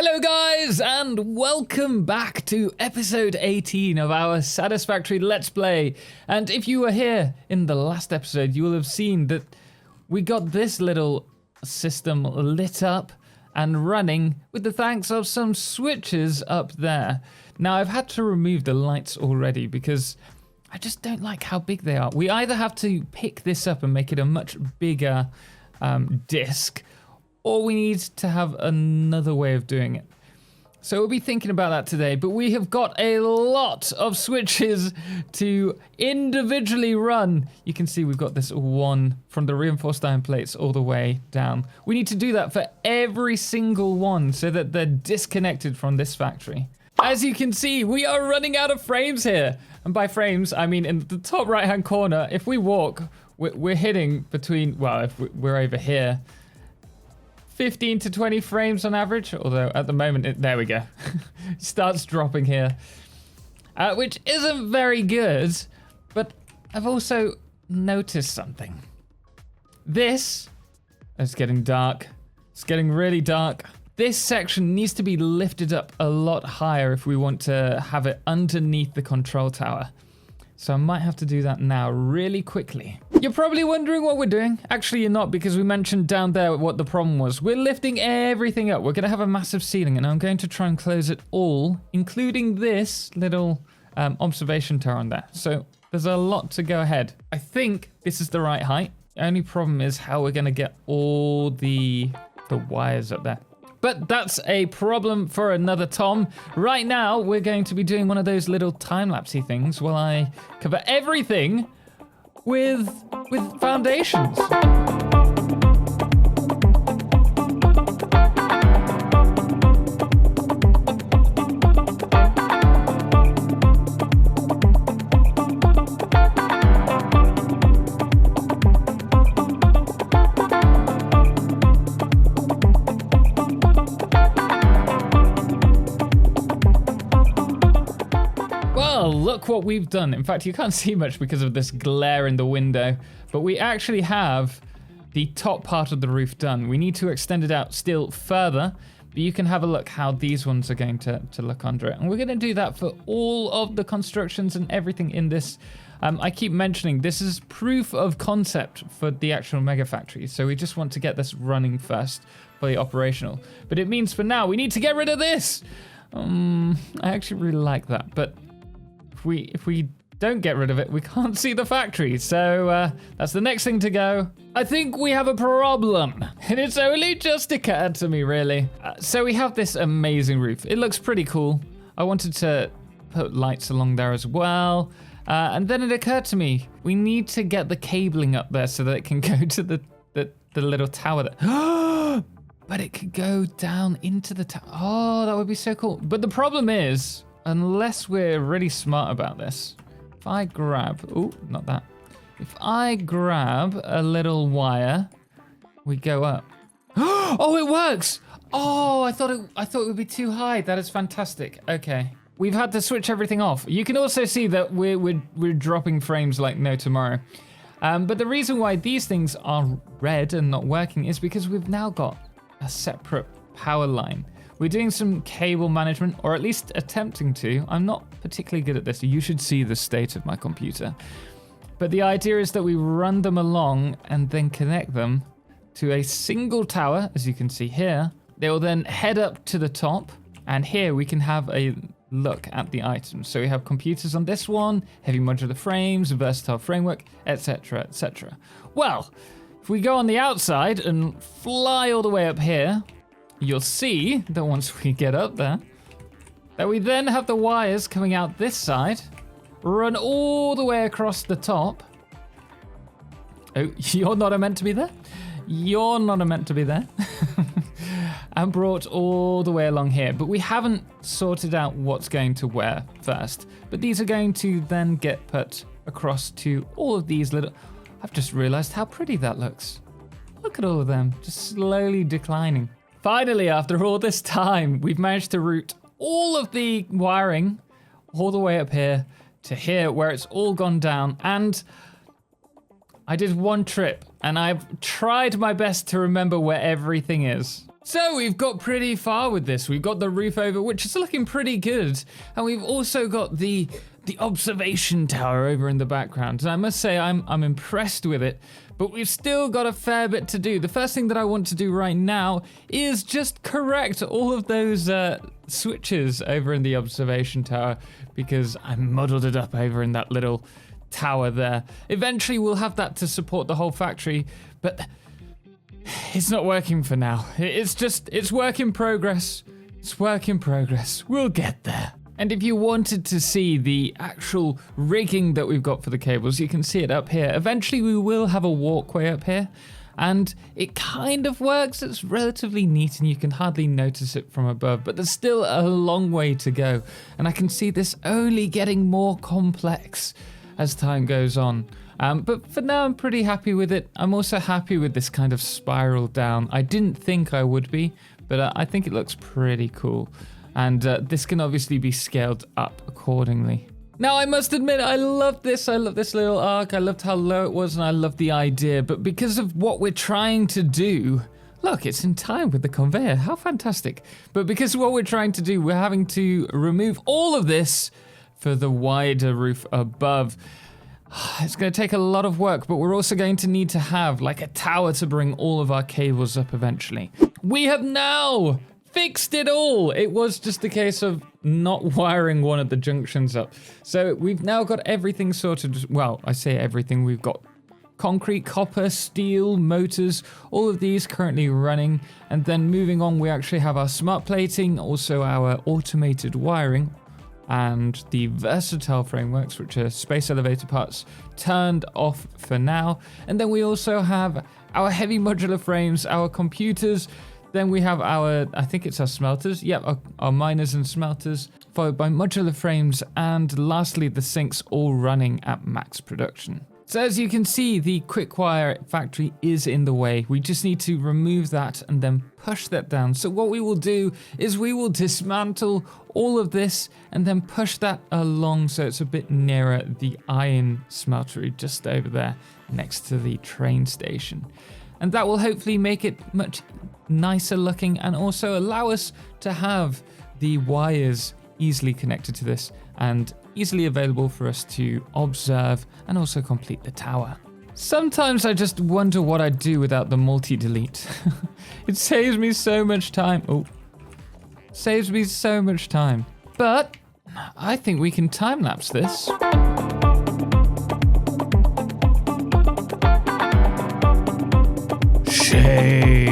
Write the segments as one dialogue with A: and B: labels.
A: Hello guys, and welcome back to episode 18 of our Satisfactory Let's Play. And if you were here in the last episode, you will have seen that we got this little system lit up and running with the thanks of some switches up there. Now I've had to remove the lights already because I just don't like how big they are. We either have to pick this up and make it a much bigger disc, or we need to have another way of doing it. So we'll be thinking about that today, but we have got a lot of switches to individually run. You can see we've got this one from the reinforced iron plates all the way down. We need to do that for every single one so that they're disconnected from this factory. As you can see, we are running out of frames here. And by frames, I mean in the top right-hand corner, if we walk, we're hitting between, well, if we're over here, 15 to 20 frames on average, although at the moment, there we go. It starts dropping here, which isn't very good, but I've also noticed something. This is getting dark. It's getting really dark. This section needs to be lifted up a lot higher if we want to have it underneath the control tower. So I might have to do that now really quickly. You're probably wondering what we're doing. Actually, you're not, because we mentioned down there what the problem was. We're lifting everything up. We're going to have a massive ceiling, and I'm going to try and close it all, including this little observation tower on there. So there's a lot to go ahead. I think this is the right height. The only problem is how we're going to get all the wires up there. But that's a problem for another Tom. Right now, we're going to be doing one of those little time-lapsey things while I cover everything with foundations. Look what we've done. In fact, you can't see much because of this glare in the window, but we actually have the top part of the roof done. We need to extend it out still further, but you can have a look how these ones are going to look under it. And we're going to do that for all of the constructions and everything in this. I keep mentioning this is proof of concept for the actual mega factory. So we just want to get this running first, fully operational. But it means for now, we need to get rid of this. I actually really like that, but if we don't get rid of it, we can't see the factory. So that's the next thing to go. I think we have a problem, and it's only just occurred to me, really. So we have this amazing roof. It looks pretty cool. I wanted to put lights along there as well. And then it occurred to me, we need to get the cabling up there so that it can go to the little tower there. But it could go down into the tower. Oh, that would be so cool. But the problem is, unless we're really smart about this, if I grab, not that. If I grab a little wire, we go up. Oh, it works! Oh, I thought it would be too high. That is fantastic. Okay, we've had to switch everything off. You can also see that we're dropping frames like no tomorrow. But the reason why these things are red and not working is because we've now got a separate power line. We're doing some cable management, or at least attempting to. I'm not particularly good at this. You should see the state of my computer. But the idea is that we run them along and then connect them to a single tower, as you can see here. They will then head up to the top, and here we can have a look at the items. So we have computers on this one, heavy modular frames, versatile framework, etc., etc. Well, if we go on the outside and fly all the way up here, you'll see that once we get up there, that we then have the wires coming out this side, run all the way across the top. Oh, you're not meant to be there? You're not meant to be there. And brought all the way along here. But we haven't sorted out what's going to where first. But these are going to then get put across to all of these little... I've just realized how pretty that looks. Look at all of them, just slowly declining. Finally, after all this time, we've managed to route all of the wiring all the way up here to here, where it's all gone down. And I did one trip, and I've tried my best to remember where everything is. So we've got pretty far with this. We've got the roof over, which is looking pretty good. And we've also got the observation tower over in the background. And I must say, I'm impressed with it, but we've still got a fair bit to do. The first thing that I want to do right now is just correct all of those switches over in the observation tower, because I muddled it up over in that little tower there. Eventually we'll have that to support the whole factory, but it's not working for now. It's work in progress. It's work in progress. We'll get there. And if you wanted to see the actual rigging that we've got for the cables, you can see it up here. Eventually we will have a walkway up here, and it kind of works. It's relatively neat and you can hardly notice it from above, but there's still a long way to go. And I can see this only getting more complex as time goes on. But for now, I'm pretty happy with it. I'm also happy with this kind of spiral down. I didn't think I would be, but I think it looks pretty cool. And this can obviously be scaled up accordingly. Now, I must admit, I love this. I love this little arc. I loved how low it was, and I love the idea. But because of what we're trying to do, look, it's in time with the conveyor. How fantastic. But because of what we're trying to do, we're having to remove all of this for the wider roof above. It's going to take a lot of work, but we're also going to need to have like a tower to bring all of our cables up eventually. We have now fixed it all. It was just a case of not wiring one of the junctions up. So we've now got everything sorted. Well, I say everything. We've got concrete, copper, steel, motors, all of these currently running. And then moving on, we actually have our smart plating, also our automated wiring, and the versatile frameworks, which are space elevator parts, turned off for now. And then we also have our heavy modular frames, our computers. Then we have our, I think it's our smelters. Yep, our miners and smelters, followed by modular frames, and lastly, the sinks all running at max production. So as you can see, the quick wire factory is in the way. We just need to remove that and then push that down. So what we will do is we will dismantle all of this and then push that along so it's a bit nearer the iron smeltery just over there next to the train station. And that will hopefully make it much nicer looking and also allow us to have the wires easily connected to this and easily available for us to observe and also complete the tower. Sometimes I just wonder what I'd do without the multi-delete. It saves me so much time. Oh, saves me so much time. But I think we can time-lapse this. Shame.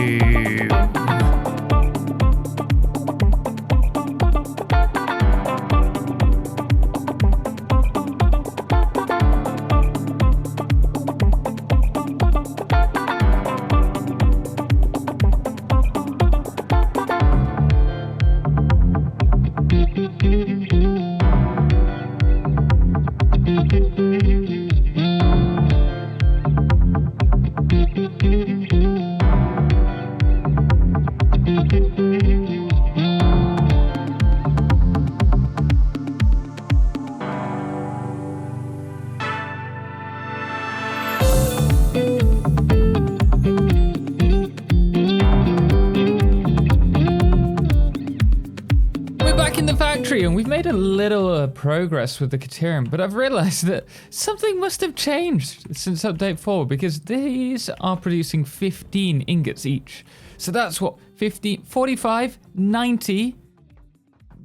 A: And we've made a little progress with the Caterium, but I've realized that something must have changed since update 4, because these are producing 15 ingots each. So that's what, 50, 45, 90,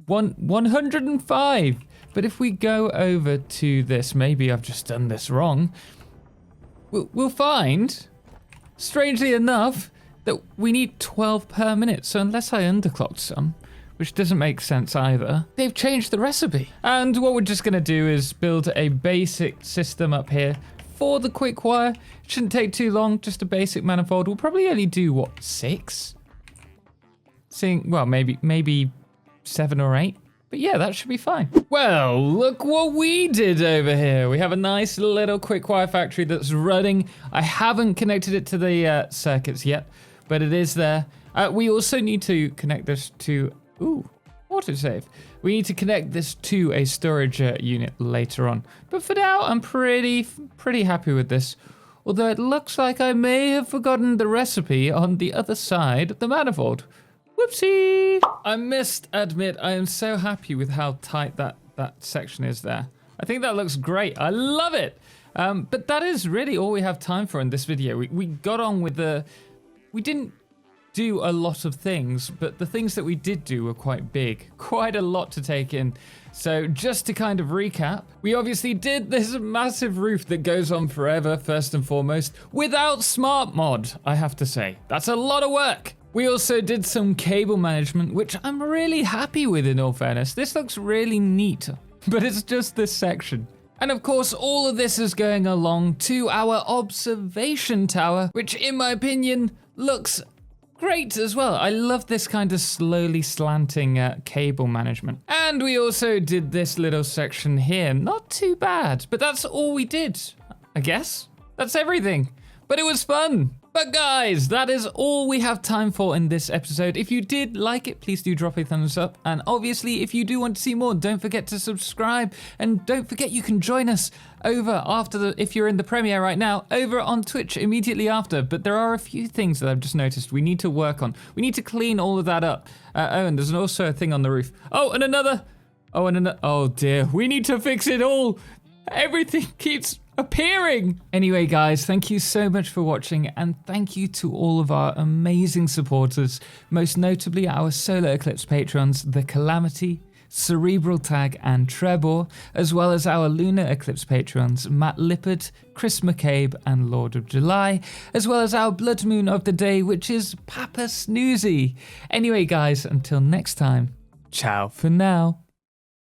A: 105. But if we go over to this, maybe I've just done this wrong, we'll find, strangely enough, that we need 12 per minute. So unless I underclocked some, which doesn't make sense either, they've changed the recipe. And what we're just gonna do is build a basic system up here for the quick wire. It shouldn't take too long, just a basic manifold. We'll probably only do, what, 6? Well, maybe 7 or 8. But yeah, that should be fine. Well, look what we did over here. We have a nice little quick wire factory that's running. I haven't connected it to the circuits yet, but it is there. We also need to connect this to, autosave. We need to connect this to a storage unit later on. But for now, I'm pretty happy with this. although it looks like I may have forgotten the recipe on the other side of the manifold. Whoopsie! I must admit, I am so happy with how tight that section is there. I think that looks great. I love it. But that is really all we have time for in this video. We got on with we didn't do a lot of things, but the things that we did do were quite big. Quite a lot to take in. So just to kind of recap, we obviously did this massive roof that goes on forever, first and foremost, without smart mod, I have to say. That's a lot of work. We also did some cable management, which I'm really happy with in all fairness. This looks really neat, but it's just this section. And of course, all of this is going along to our observation tower, which in my opinion looks great as well. I love this kind of slowly slanting cable management. And we also did this little section here. Not too bad, but that's all we did, I guess. That's everything. But it was fun. But guys, that is all we have time for in this episode. If you did like it, please do drop a thumbs up. And obviously, if you do want to see more, don't forget to subscribe. And don't forget you can join us over after if you're in the premiere right now, over on Twitch immediately after. But there are a few things that I've just noticed we need to work on. We need to clean all of that up. Oh, and there's also a thing on the roof. Oh, and another. Oh, and another. Oh dear, we need to fix it all. Everything keeps appearing. Anyway, guys, thank you so much for watching, and thank you to all of our amazing supporters, most notably our Solar Eclipse patrons, The Calamity, Cerebral Tag, and Trebor, as well as our Lunar Eclipse patrons, Matt Lippard, Chris McCabe, and Lord of July, as well as our Blood Moon of the day, which is Papa Snoozy. Anyway, guys, until next time, ciao for now.